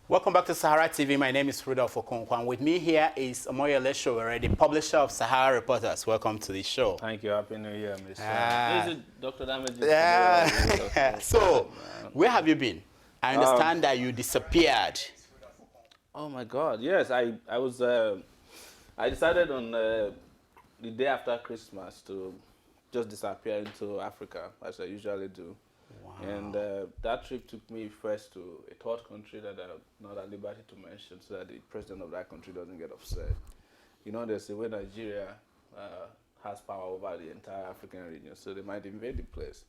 Welcome back to Sahara TV. My name is Rudolph Okonkwo. With me here is Omoyele Sowore, the publisher of Sahara Reporters. Welcome to the show. Thank you. Happy New Year, Mr. Ah. Is it Dr. Damage? Yeah. So, where have you been? I understand that you disappeared. Oh my God! Yes, I was. I decided on the day after Christmas to just disappear into Africa, as I usually do. Wow. And that trip took me first to a third country that I'm not at liberty to mention, so that the president of that country doesn't get upset. You know, there's a way Nigeria has power over the entire African region, so they might invade the place.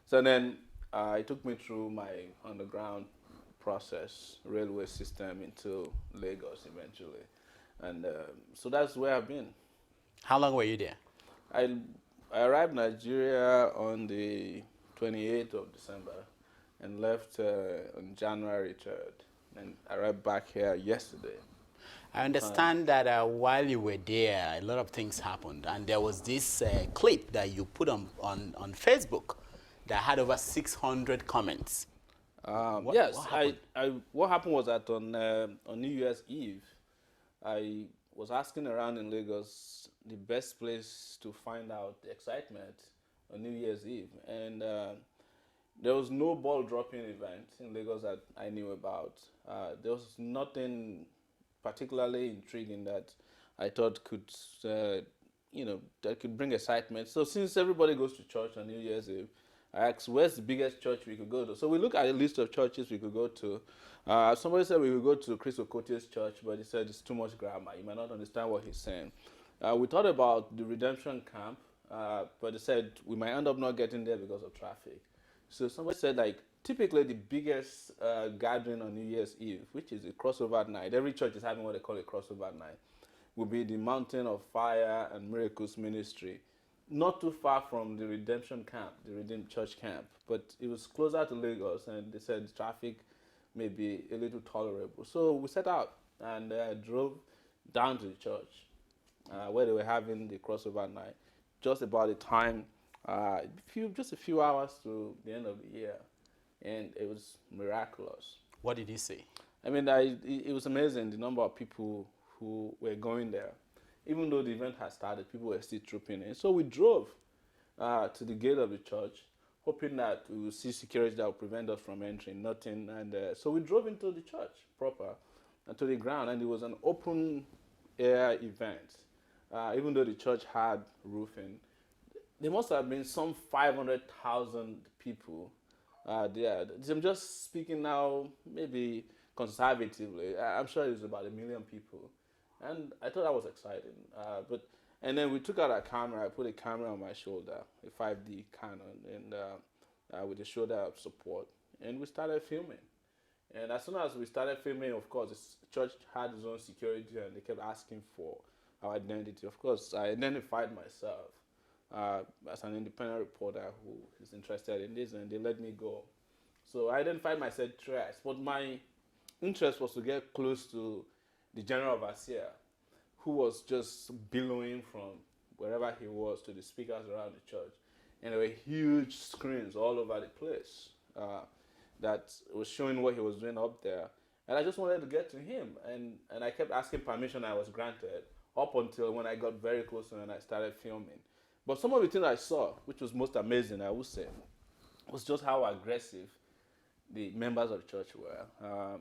So then it took me through my underground process, railway system into Lagos eventually. And so that's where I've been. How long were you there? I arrived in Nigeria on the 28th of December and left on January 3rd and arrived back here yesterday. I understand that while you were there, a lot of things happened, and there was this clip that you put on Facebook that had over 600 comments. What happened? What happened was that on New Year's Eve, I was asking around in Lagos the best place to find out the excitement on New Year's Eve, and there was no ball dropping event in Lagos that I knew about. There was nothing particularly intriguing that I thought could, that could bring excitement. So since everybody goes to church on New Year's Eve, I asked, where's the biggest church we could go to? So we look at a list of churches we could go to. Somebody said we could go to Chris Okote's church, but he said it's too much grammar. You might not understand what he's saying. We thought about the Redemption Camp, but they said we might end up not getting there because of traffic. So somebody said, like, typically the biggest gathering on New Year's Eve, which is a crossover night, every church is having what they call a crossover night, will be the Mountain of Fire and Miracles Ministry. Not too far from the Redemption Camp, the Redeemed Church Camp, but it was closer to Lagos, and they said the traffic may be a little tolerable. So we set out and drove down to the church where they were having the crossover night, just about the time, just a few hours to the end of the year, and it was miraculous. What did he say? I mean, it was amazing, the number of people who were going there. Even though the event had started, people were still trooping in. So we drove to the gate of the church, hoping that we would see security that would prevent us from entering, nothing. And so we drove into the church proper, and to the ground, and it was an open air event. Even though the church had roofing, there must have been some 500,000 people there. I'm just speaking now, maybe conservatively. I'm sure it was about 1 million people. And I thought that was exciting. And then we took out our camera. I put a camera on my shoulder, a 5D Canon, and with the shoulder support. And we started filming. And as soon as we started filming, of course, the church had its own security, and they kept asking for our identity. Of course, I identified myself as an independent reporter who is interested in this, and they let me go. So I identified myself twice, but my interest was to get close to the general overseer, who was just billowing from wherever he was to the speakers around the church. And there were huge screens all over the place that was showing what he was doing up there. And I just wanted to get to him. And I kept asking permission, I was granted, up until when I got very close to him and I started filming. But some of the things I saw, which was most amazing, I would say, was just how aggressive the members of the church were.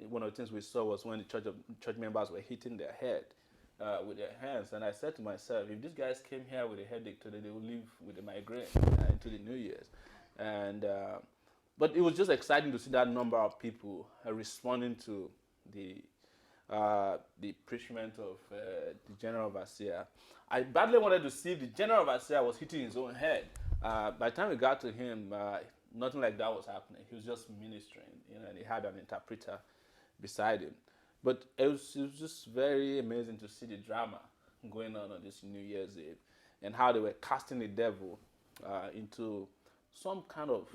One of the things we saw was when the church members were hitting their head with their hands. And I said to myself, if these guys came here with a headache today, they would leave with a migraine into the New Year's. But it was just exciting to see that number of people responding to the preachment of the general overseer. I badly wanted to see if the general overseer was hitting his own head. By the time we got to him, nothing like that was happening. He was just ministering, and he had an interpreter beside him. But it was just very amazing to see the drama going on this New Year's Eve, and how they were casting the devil into some kind of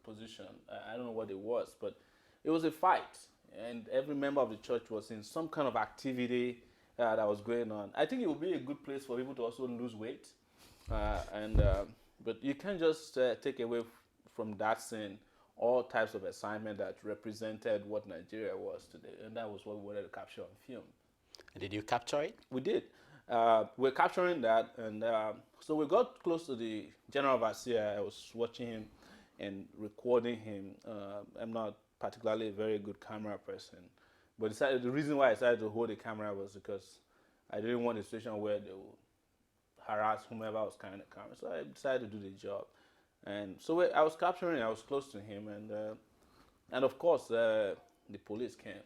position. I don't know what it was, but it was a fight, and every member of the church was in some kind of activity that was going on. I think it would be a good place for people to also lose weight, but you can't just take away from that scene all types of assignment that represented what Nigeria was today, and that was what we wanted to capture on film. Did you capture it? We did. We're capturing that, and so we got close to the general overseer. I was watching him and recording him. I'm not particularly a very good camera person, but the reason why I decided to hold the camera was because I didn't want a situation where they would harass whomever was carrying the camera. So I decided to do the job, and so I was capturing. I was close to him, and of course the police came.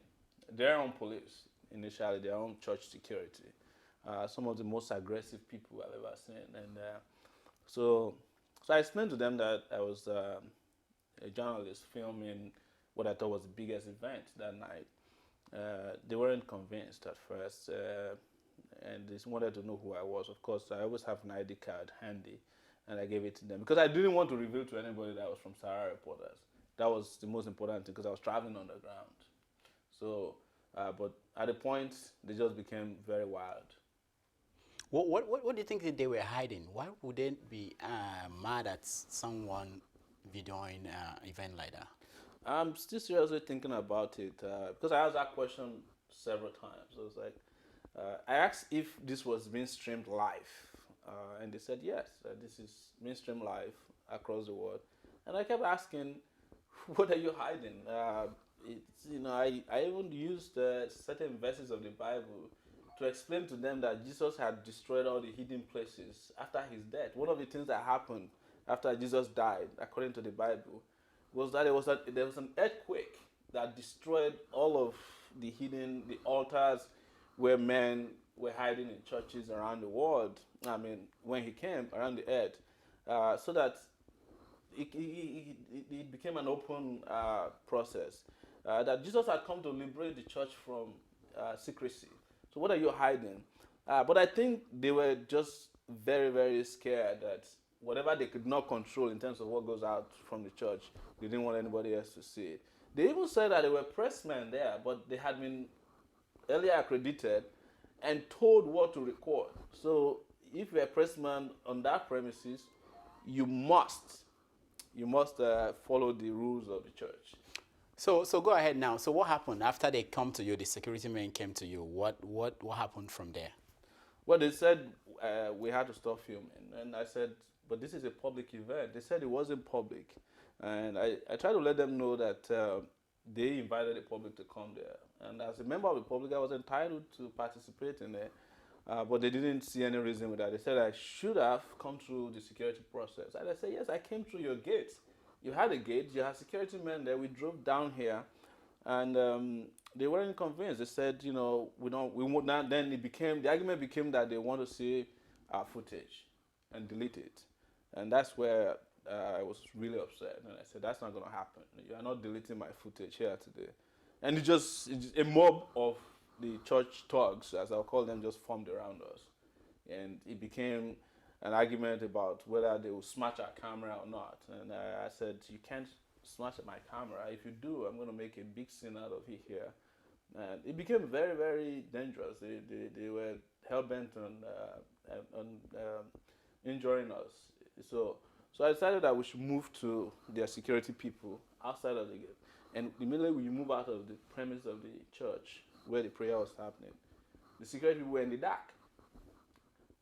Their own police initially, their own church security. Some of the most aggressive people I've ever seen, and so I explained to them that I was a journalist filming what I thought was the biggest event that night. They weren't convinced at first, and they wanted to know who I was. Of course, I always have an ID card handy, and I gave it to them because I didn't want to reveal to anybody that I was from Sahara Reporters. That was the most important thing because I was traveling on the ground. So, but at a point, they just became very wild. What do you think that they were hiding? Why would they be mad at someone videoing an event like that? I'm still seriously thinking about it because I asked that question several times. I was like, I asked if this was being streamed live, and they said yes, this is being streamed live across the world. And I kept asking, what are you hiding? I even used certain verses of the Bible to explain to them that Jesus had destroyed all the hidden places after his death. One of the things that happened after Jesus died, according to the Bible, was that there was an earthquake that destroyed all of the altars where men were hiding in churches around the world. I mean, when he came around the earth, so that it became an open process. That Jesus had come to liberate the church from secrecy. So what are you hiding? But I think they were just very, very scared that whatever they could not control in terms of what goes out from the church, they didn't want anybody else to see it. They even said that there were pressmen there, but they had been earlier accredited and told what to record. So if you're a pressman on that premises, you must follow the rules of the church. So go ahead now. So what happened after they come to you? The security men came to you. What happened from there? Well, they said we had to stop filming, and I said, but this is a public event. They said it wasn't public, and I tried to let them know that they invited the public to come there, and as a member of the public, I was entitled to participate in it. But they didn't see any reason with that. They said I should have come through the security process, and I said yes, I came through your gate. You had a gate, you had security men there. We drove down here, and they weren't convinced. They said, we would not. Then the argument became that they want to see our footage and delete it, and that's where I was really upset. And I said, that's not going to happen. You are not deleting my footage here today. And it's just a mob of the church thugs, as I'll call them, just formed around us, and it became an argument about whether they will smash our camera or not. And I said, you can't smash my camera. If you do, I'm going to make a big scene out of it here. And it became very, very dangerous. They were hell-bent on injuring us. So I decided that we should move to their security people outside of the gate. And immediately we move out of the premise of the church where the prayer was happening, the security people were in the dark.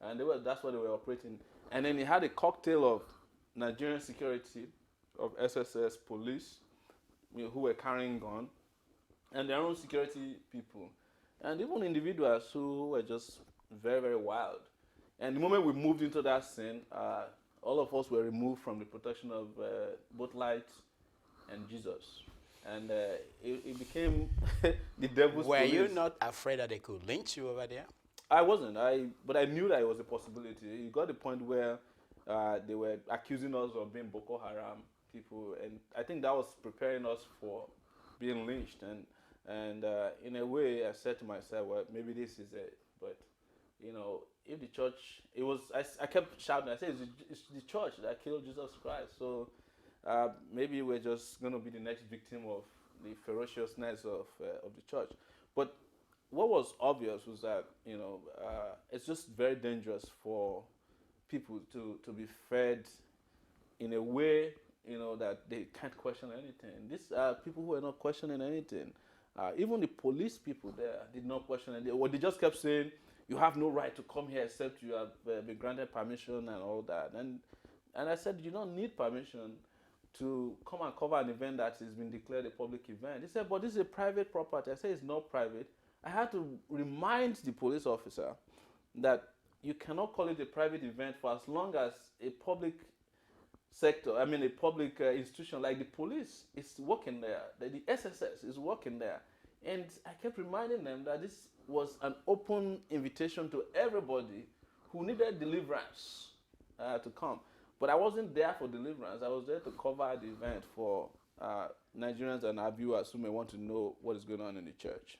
And that's what they were operating. And then he had a cocktail of Nigerian security, of SSS police, who were carrying guns, and their own security people. And even individuals who were just very, very wild. And the moment we moved into that scene, all of us were removed from the protection of both light and Jesus. And it became the devil's Were police. you not afraid that they could lynch you over there? I wasn't. But I knew that it was a possibility. It got to the point where they were accusing us of being Boko Haram people, and I think that was preparing us for being lynched. And in a way, I said to myself, well, maybe this is it. But if the church, I kept shouting. I said, it's the church that killed Jesus Christ. So maybe we're just going to be the next victim of the ferociousness of the church. But what was obvious was that it's just very dangerous for people to be fed in a way that they can't question anything. These are people who are not questioning anything. Even the police people there did not question anything. Well, they just kept saying, you have no right to come here except you have been granted permission and all that. And I said, you don't need permission to come and cover an event that has been declared a public event. He said, but this is a private property. I said, it's not private. I had to remind the police officer that you cannot call it a private event for as long as a public sector, a public institution like the police is working there, the SSS is working there. And I kept reminding them that this was an open invitation to everybody who needed deliverance to come. But I wasn't there for deliverance. I was there to cover the event for Nigerians and our viewers who may want to know what is going on in the church.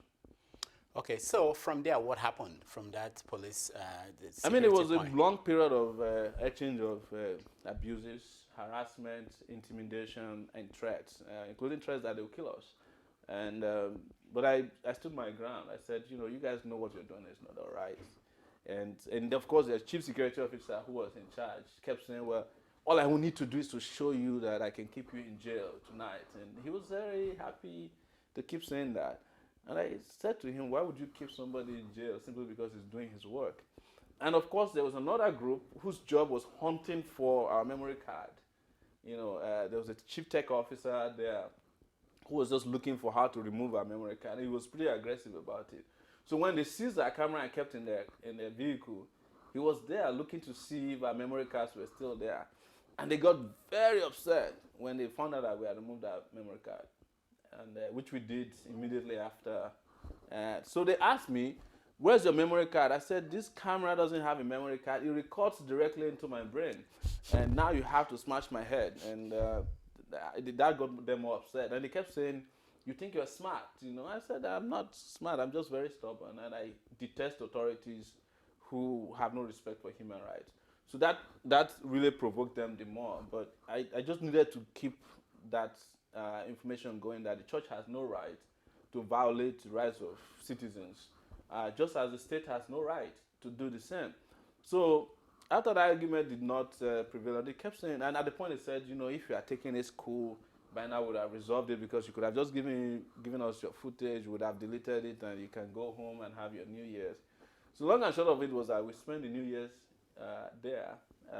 Okay, so from there, what happened from that police? It was a long period of exchange of abuses, harassment, intimidation, and threats, including threats that they will kill us. And but I stood my ground. I said, you guys know what you're doing is not all right. And of course, the chief security officer who was in charge kept saying, well, all I will need to do is to show you that I can keep you in jail tonight. And he was very happy to keep saying that. And I said to him, why would you keep somebody in jail simply because he's doing his work? And of course, there was another group whose job was hunting for our memory card. There was a chief tech officer there who was just looking for how to remove our memory card. He was pretty aggressive about it. So when they seized our camera and kept in their vehicle, he was there looking to see if our memory cards were still there. And they got very upset when they found out that we had removed our memory card. And which we did immediately after. So they asked me, where's your memory card? I said, this camera doesn't have a memory card. It records directly into my brain. And now you have to smash my head. And that got them more upset. And they kept saying, you think you're smart? I said, I'm not smart. I'm just very stubborn. And I detest authorities who have no respect for human rights. So that really provoked them the more. But I just needed to keep that information going, that the church has no right to violate the rights of citizens, just as the state has no right to do the same. So after the argument did not prevail, they kept saying, and at the point they said, if you are taking it cool, by now we would have resolved it, because you could have just given us your footage, we would have deleted it, and you can go home and have your New Year's. So long and short of it was that we spent the New Year's there,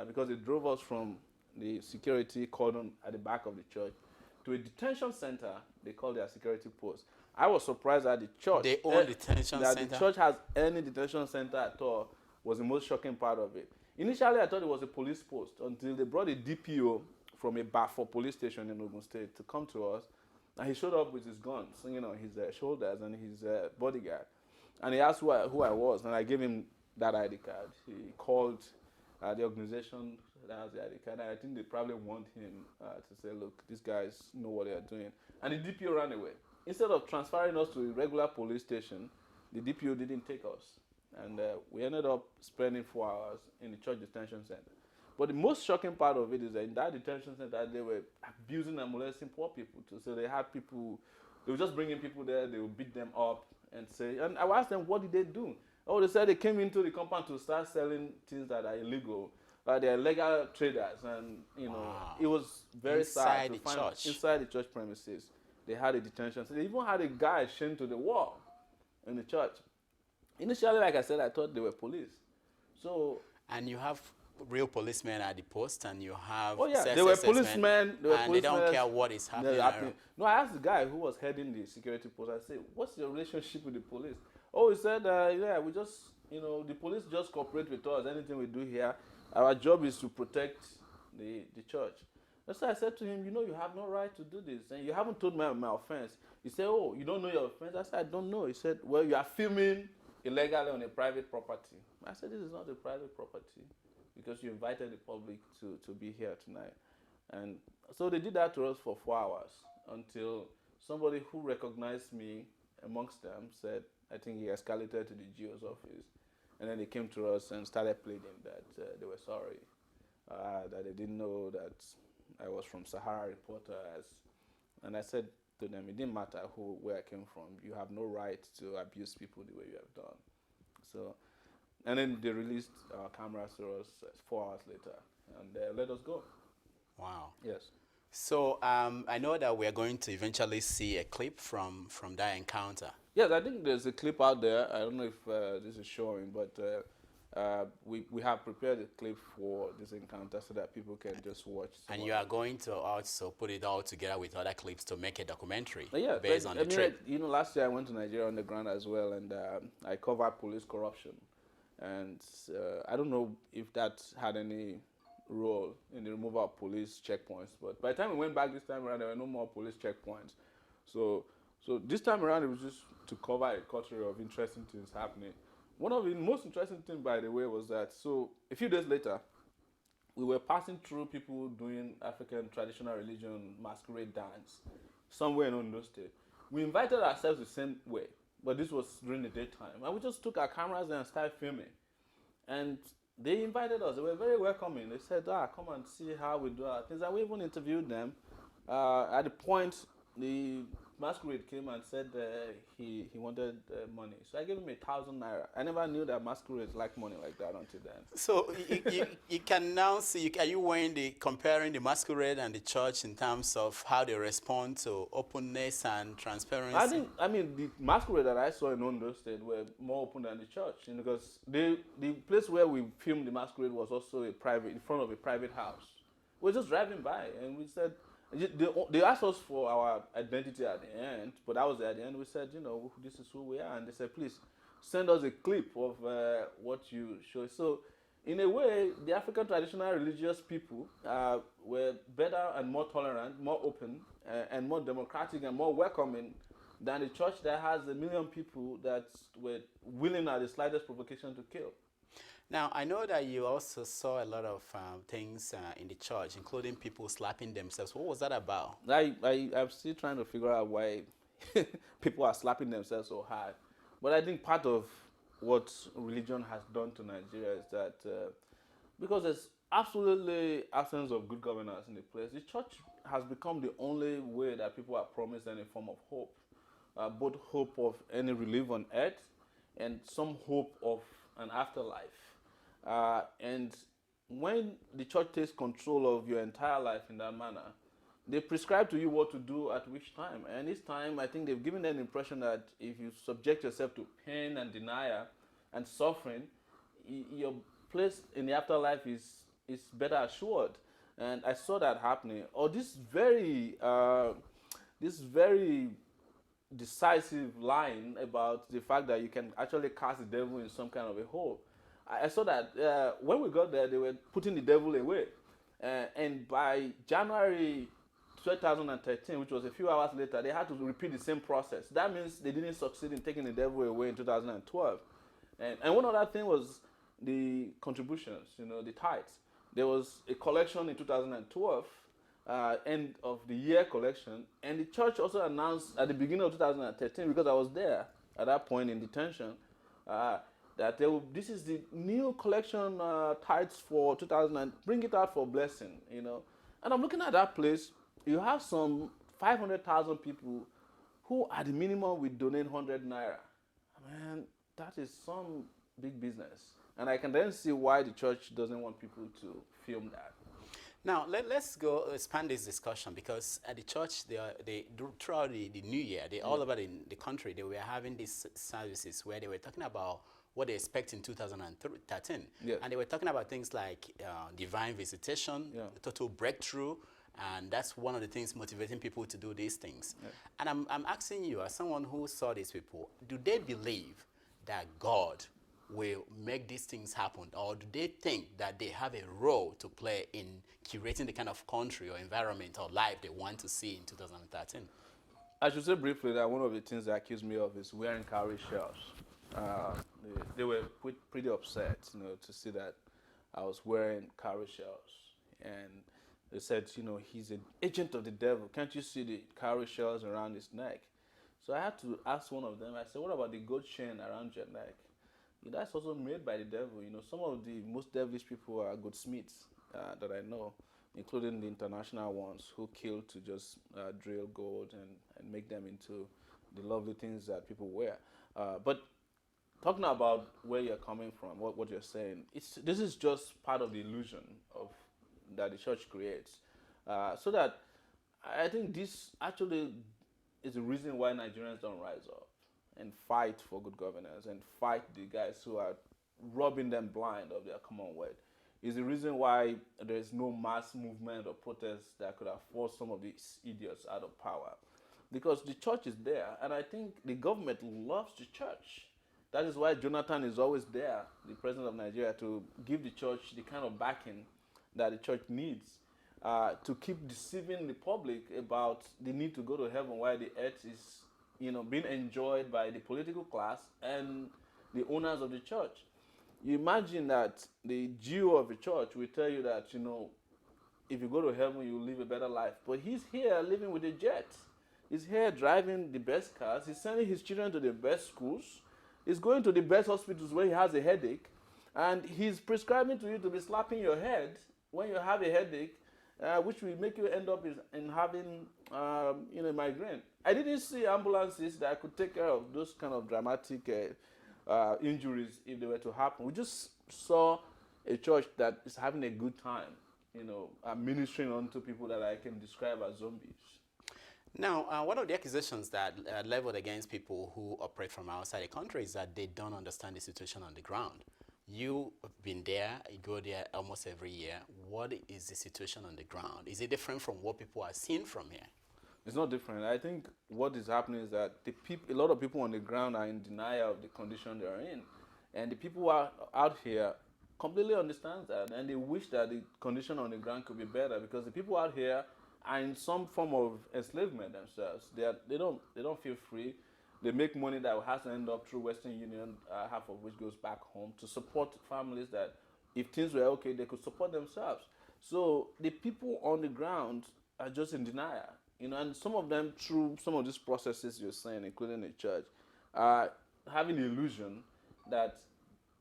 because it drove us from the security cordon at the back of the church to a detention center they call their security post. I was surprised that the church, they own detention that center? the church has any detention center at all was the most shocking part of it. Initially, I thought it was a police post until they brought a DPO from a Bafo police station in Ogun State to come to us, and he showed up with his guns, on his shoulders, and his bodyguard. And he asked who I was, and I gave him that ID card. He called the organization that has the ID card, and I think they probably want him to say, look, these guys know what they are doing. And the DPO ran away. Instead of transferring us to a regular police station, the DPO didn't take us. And we ended up spending 4 hours in the church detention center. But the most shocking part of it is that in that detention center, they were abusing and molesting poor people too. So they had people, they were just bringing people there, they would beat them up and say, and I asked them, what did they do? Oh, they said they came into the compound to start selling things that are illegal. They're illegal traders, and Wow. it was very sad to Inside the find church. inside the church premises. They had a detention. So they even had a guy chained to the wall in the church. Initially, like I said, I thought they were police. So And you have real policemen at the post, and you have they were policemen. And they don't care what is happening. No, I asked the guy who was heading the security post. I said, "What's your relationship with the police?" Oh, he said, "Yeah, we just, the police just cooperate with us. Anything we do here, our job is to protect the church." So I said to him, "You have no right to do this, and you haven't told me my offense." He said, "Oh, you don't know your offense?" I said, "I don't know." He said, "Well, you are filming illegally on a private property." I said, "This is not a private property, because you invited the public to be here tonight." And so they did that to us for 4 hours until somebody who recognized me amongst them said, I think he escalated to the GO's office. And then they came to us and started pleading that they were sorry, that they didn't know that I was from Sahara Reporters. And I said to them, it didn't matter where I came from. You have no right to abuse people the way you have done. So, and then they released our cameras to us 4 hours later, and let us go. Wow. Yes. So I know that we are going to eventually see a clip from that encounter. Yes, I think there's a clip out there. I don't know if this is showing, but we have prepared a clip for this encounter so that people can just watch some And of you it. are going to also put it all together with other clips to make a documentary But yeah, based on the trip. like, last year I went to Nigeria on the ground as well, and I covered police corruption, and I don't know if that had any role in the removal of police checkpoints. But by the time we went back this time around, there were no more police checkpoints. So, so this time around, it was just to cover a culture of interesting things happening. One of the most interesting things, by the way, was that so a few days later, we were passing through people doing African traditional religion masquerade dance somewhere in Ondo State. We invited ourselves the same way, but this was during the daytime. And we just took our cameras and started filming. And they invited us. They were very welcoming. They said, come and see how we do our things. And we even interviewed them. At the point, the masquerade came and said he wanted money. So I gave him 1,000 naira. I never knew that masquerades like money like that until then. So you can now see, are you wearing comparing the masquerade and the church in terms of how they respond to openness and transparency? I mean, the masquerade that I saw in Ondo State were more open than the church, because the place where we filmed the masquerade was also in front of a private house. We were just driving by, and we said, they asked us for our identity at the end, but that was at the end. We said, this is who we are, and they said, please send us a clip of what you show. So, in a way, the African traditional religious people were better and more tolerant, more open, and more democratic and more welcoming than the church that has 1 million people that were willing at the slightest provocation to kill. Now, I know that you also saw a lot of things in the church, including people slapping themselves. What was that about? I'm still trying to figure out why people are slapping themselves so hard. But I think part of what religion has done to Nigeria is that because there's absolutely absence of good governance in the place, the church has become the only way that people are promised any form of hope, both hope of any relief on earth and some hope of an afterlife. And when the church takes control of your entire life in that manner, they prescribe to you what to do at which time. And this time, I think they've given them the impression that if you subject yourself to pain and denial and suffering, your place in the afterlife is better assured. And I saw that happening. Or this very decisive line about the fact that you can actually cast the devil in some kind of a hole. I saw that when we got there, they were putting the devil away. And by January 2013, which was a few hours later, they had to repeat the same process. That means they didn't succeed in taking the devil away in 2012. And one other thing was the contributions, the tithes. There was a collection in 2012, end of the year collection, and the church also announced at the beginning of 2013, because I was there at that point in detention, that this is the new collection tithes for 2000, bring it out for blessing, And I'm looking at that place. You have some 500,000 people who, at the minimum, will donate 100 naira. Man, that is some big business. And I can then see why the church doesn't want people to film that. Now, let's go expand this discussion, because at the church, throughout the new year, all over the country, they were having these services where they were talking about what they expect in 2013. Yes. And they were talking about things like divine visitation, total breakthrough, and that's one of the things motivating people to do these things. Yeah. And I'm asking you, as someone who saw these people, do they believe that God will make these things happen, or do they think that they have a role to play in curating the kind of country or environment or life they want to see in 2013? I should say briefly that one of the things they accused me of is wearing cowrie shells. They were pretty upset, to see that I was wearing cowrie shells, and they said, he's an agent of the devil. Can't you see the cowrie shells around his neck? So I had to ask one of them. I said, what about the goat chain around your neck? That's also made by the devil. Some of the most devilish people are goldsmiths that I know, including the international ones who kill to just drill gold and make them into the lovely things that people wear. But talking about where you're coming from, what you're saying, this is just part of the illusion of that the church creates, so that I think this actually is the reason why Nigerians don't rise up and fight for good governance and fight the guys who are robbing them blind of their commonwealth. Is the reason why there is no mass movement or protest that could have forced some of these idiots out of power. Because the church is there, and I think the government loves the church. That is why Jonathan is always there, the president of Nigeria, to give the church the kind of backing that the church needs to keep deceiving the public about the need to go to heaven while the earth is, being enjoyed by the political class and the owners of the church. You imagine that the Jew of the church will tell you that, if you go to heaven, you'll live a better life. But he's here living with a jet. He's here driving the best cars. He's sending his children to the best schools. He's going to the best hospitals where he has a headache. And he's prescribing to you to be slapping your head when you have a headache, which will make you end up in having, migraine. I didn't see ambulances that could take care of those kind of dramatic injuries if they were to happen. We just saw a church that is having a good time, ministering onto people that I can describe as zombies. Now, one of the accusations that leveled against people who operate from outside the country is that they don't understand the situation on the ground. You've been there, you go there almost every year. What is the situation on the ground? Is it different from what people are seeing from here? It's not different. I think what is happening is that a lot of people on the ground are in denial of the condition they are in. And the people who are out here completely understand that, and they wish that the condition on the ground could be better, because the people out here are in some form of enslavement themselves. They don't feel free. They make money that has to end up through Western Union, half of which goes back home to support families that, if things were okay, they could support themselves. So the people on the ground are just in denial, and some of them, through some of these processes you're saying, including the church, are having the illusion that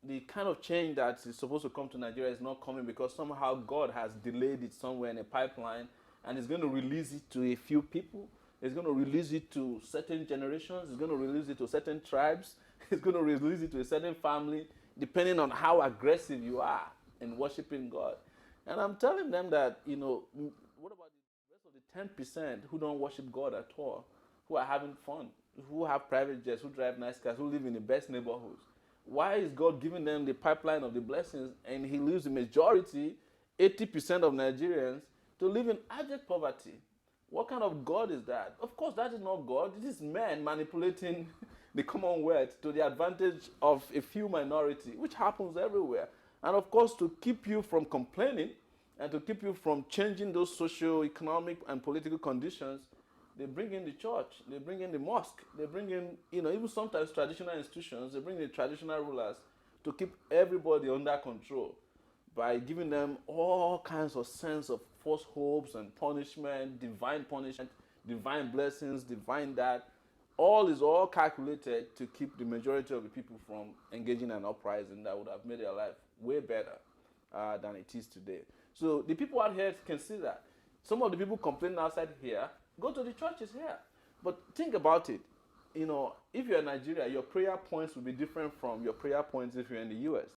the kind of change that is supposed to come to Nigeria is not coming, because somehow God has delayed it somewhere in a pipeline and is going to release it to a few people. It's going to release it to certain generations. It's going to release it to certain tribes. It's going to release it to a certain family, depending on how aggressive you are in worshiping God. And I'm telling them that, what about the rest of the 10% who don't worship God at all, who are having fun, who have private jets, who drive nice cars, who live in the best neighborhoods? Why is God giving them the pipeline of the blessings, and he leaves the majority, 80% of Nigerians, to live in abject poverty? What kind of God is that? Of course, that is not God. This is men manipulating the Commonwealth to the advantage of a few minority, which happens everywhere. And of course, to keep you from complaining and to keep you from changing those socio-economic and political conditions, they bring in the church, they bring in the mosque, they bring in, even sometimes traditional institutions, they bring in the traditional rulers to keep everybody under control by giving them all kinds of sense of false hopes and punishment, divine blessings, divine that. All is all calculated to keep the majority of the people from engaging in an uprising that would have made their life way better than it is today. So the people out here can see that. Some of the people complaining outside here go to the churches here. But think about it. If you're in Nigeria, your prayer points will be different from your prayer points if you're in the US.